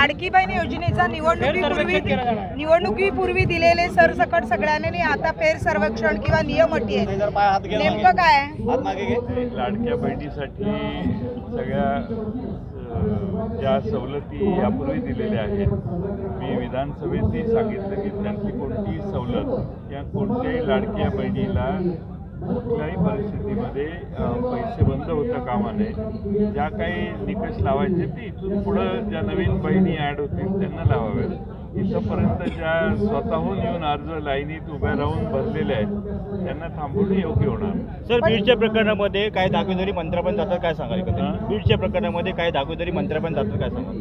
लाडकी बहीण योजनेचा निवडणुकीपूर्वी दिलेले सरसकट सगळ्यांनी आता फेर सर्वेक्षण किंवा नियम अटी आहे, नेमकं काय आहे? लाडक्या बहिणीसाठी सगळ्या ज्या सवलती यापूर्वी दिलेल्या आहेत, मी विधानसभेतही सांगितलं की त्यांची कोणतीही सवलत किंवा कोणत्याही लाडक्या बहिणीला कुठल्याही परिस्थितीमध्ये पैसे बंद होता कामा नये. ज्या काही निकष लावायचे ते इथून पुढं ज्या नवीन बहिणी ॲड होतील त्यांना लावाव्यात. इथंपर्यंत ज्या स्वतःहून येऊन अर्ज लाईनीत उभ्या राहून भरलेल्या आहेत त्यांना थांबवणं योग्य होणार. सर, बीडच्या प्रकरणामध्ये काय दाखवेदारी मंत्र्यापर्यंत जातात, काय सांगाल? बीडच्या प्रकरणामध्ये काय दाखवेदारी मंत्र्यापर्यंत जातात, काय सांगाल?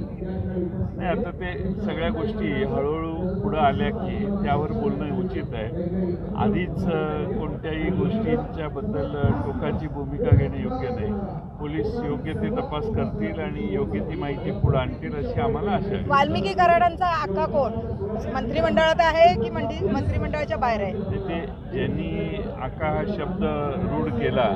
नाही, आता ते सगळ्या गोष्टी हळूहळू पुढं आल्या की त्यावर बोलणं उचित आहे. आधीच कोणत्याही गोष्टींच्या बद्दल टोकाची भूमिका घेणं योग्य नाही. पोलीस योग्य ते तपास करतील आणि योग्य ती माहिती पुढे आणतील अशी आम्हाला आशा आहे. वाल्मिकी कराडांचा आका कोण मंत्रिमंडळात आहे की मंत्रिमंडळाच्या बाहेर आहे? ते ज्यांनी आका हा शब्द रूढ केला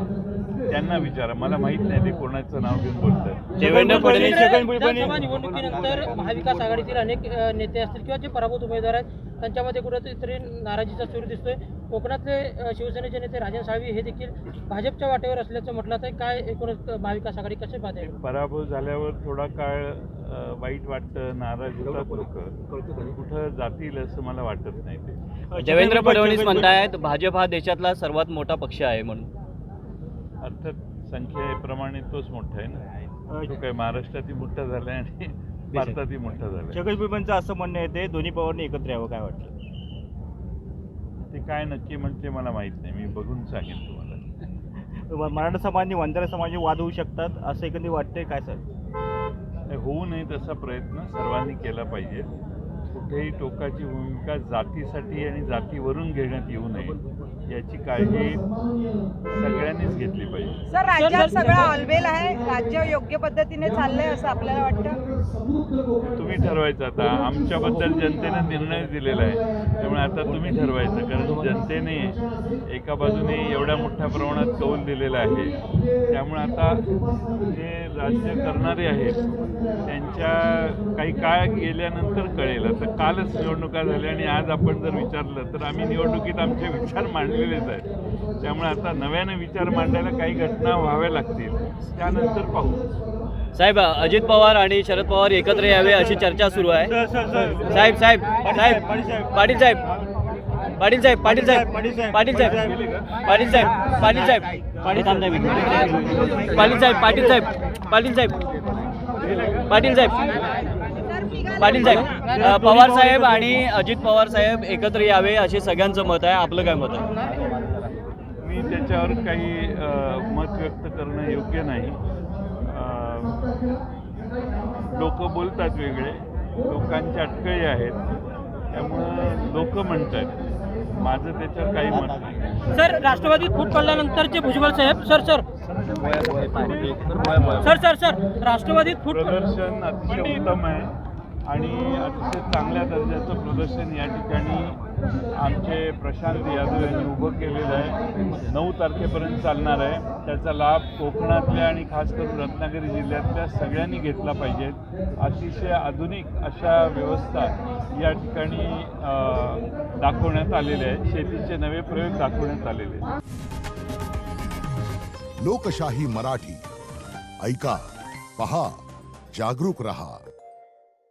त्यांना विचारा, मला माहित नाही ते कोणाचं नाव घेऊन बोलतात. देवेंद्र फडणवीस विधानसभा निवडणुकीनंतर महाविकास आघाडीतील अनेक नेते असतील किंवा जे पराभूत उमेदवार आहेत त्यांच्यामध्ये कुठेतरी नाराजीचा सूर दिसतोय. कोकणातले शिवसेनेचे नेते राजन साळवी हे देखील भाजपच्या वाटेवर असल्याचं म्हटलं तर काय एकूणच महाविकास आघाडी कसे पाहते? पराभव झाल्यावर थोडा काळ वाईट वाटतं, नाराज होतात लोक, कुठं जातील असं मला वाटत नाही. ते देवेंद्र फडणवीस म्हणतायत भाजप हा देशातला सर्वात मोठा पक्ष आहे म्हणून. अर्थात संख्येप्रमाणे तोच मोठा आहे ना. तो काय महाराष्ट्रातही मोठा झाला आहे आणि भारतातही मोठा झाला. जगदीपांचं असं म्हणणं येते दोन्ही पवारने एकत्र यावं, काय वाटतं? ते काय नक्की म्हणते मला माहित नाही, मी बघून सांगेन तुम्हाला. मराठा समाज आणि वंजारा समाज वाद होऊ शकतात असं एकंदरीत वाटतंय, काय सर? होऊ नये तसा प्रयत्न सर्वांनी केला पाहिजे. कुठेही टोकाची भूमिका जातीसाठी आणि जातीवरून घेण्यात येऊ नये याची काळजी सगळ्यांनीच घेतली पाहिजे. सर, राज्यात सगळं ऑलवेल आहे, राज्य योग्य पद्धतीने चाललंय असं आपल्याला वाटतं? तुम्ही ठरवायचं. आता आमच्याबद्दल जनतेनं निर्णय दिलेला आहे, त्यामुळे आता तुम्ही ठरवायचं. कारण जनतेने एका बाजूने एवढ्या मोठ्या प्रमाणात कौल दिलेला आहे, त्यामुळे आता जे राज्य करणारे आहेत त्यांच्या काही काळ गेल्यानंतर कळेल. आता कालच निवडणुका झाल्या आणि आज आपण जर विचारलं तर आम्ही निवडणुकीत आमचे विचार मांडलेलेच आहेत. त्यामुळे आता नव्याने विचार मांडायला काही घटना व्हाव्या लागतील, त्यानंतर पाहू. साहेब, अजित पवार आणि शरद पवार एकत्र यावे अशी चर्चा सुरू आहे. साहेब साहेब साहेब पाटील साहेब पाटील साहेब पाटील साहेब पाटील साहेब पाटील साहेब पाटील साहेब पाटील साहेब पाटील साहेब पाटील साहेब पाटील साहेब पाटील साहेब पवार साहेब आणि अजित पवार साहेब एकत्र यावे असे सगळ्यांचं मत आहे, आपलं काय मत आहे? मी त्याच्यावर काही मत व्यक्त करणं योग्य नाही. लोक बोलतात वेगळे, लोकांच्या अटकळी आहेत, त्यामुळं लोक म्हणतात. माझं त्याच्यावर काही मत नाही. सर, राष्ट्रवादीत फूट पडल्यानंतरचे भुजबळ साहेब सर राष्ट्रवादीत फूट प्रदर्शन अतिशय उत्तम आहे आणि अतिशय चांगल्या दर्जाचं प्रदर्शन या ठिकाणी आमचे प्रशांत यादव यांनी उभं केलेलं आहे. 9 तारखेपर्यंत चालणार आहे. त्याचा लाभ कोकणातल्या आणि खास करून रत्नागिरी जिल्ह्यातल्या सगळ्यांनी घेतला पाहिजे. अतिशय आधुनिक अशा व्यवस्था या ठिकाणी दाखवण्यात आलेल्या आहेत. शेतीचे नवे प्रयोग दाखवण्यात आलेले आहेत. लोकशाही मराठी ऐका, पहा, जागरूक रहा.